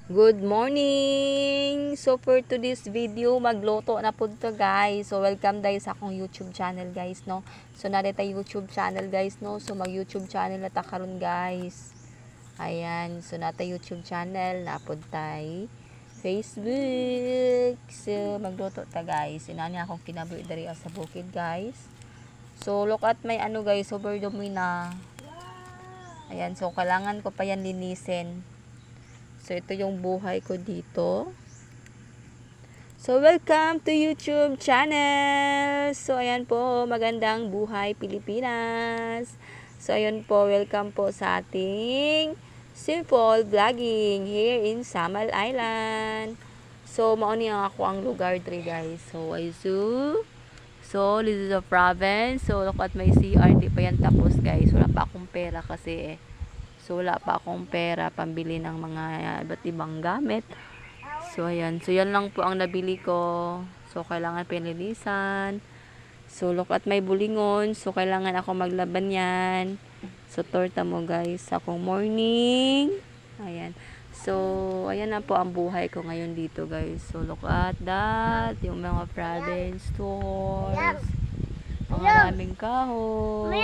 Good morning! So for today's video, magluto na po to guys. So welcome guys sa akong YouTube channel guys, no. So narita YouTube channel guys, no. So mag YouTube channel na ta karon guys. Ayan, so nata YouTube channel na pod tay Facebook. So magluto ta guys. Inani akong kinabuhi diri sa bukid guys. So look at my ano guys, over dumi na. Ayan, so kailangan ko pa yan linisin. So, ito yung buhay ko dito. So, welcome to YouTube channel. So, ayan po, magandang buhay Pilipinas. So, ayan po, welcome po sa ating simple vlogging here in Samal Island. So, mauni ang ako ang lugar diri guys. So, Aizu. So, this is a province. So, look at my CR. Hindi pa yan tapos guys. Wala pa akong pera kasi So, wala pa akong pera pambili ng mga iba't ibang gamit. So, ayan. So, yan lang po ang nabili ko. So, kailangan pinilisan. So, look at my bulingon. So, kailangan ako maglaban yan. So, torta mo guys. Akong morning. Ayan. So, ayan na po ang buhay ko ngayon dito guys. So, look at that. Yung mga province stores. Ang maraming kahoy.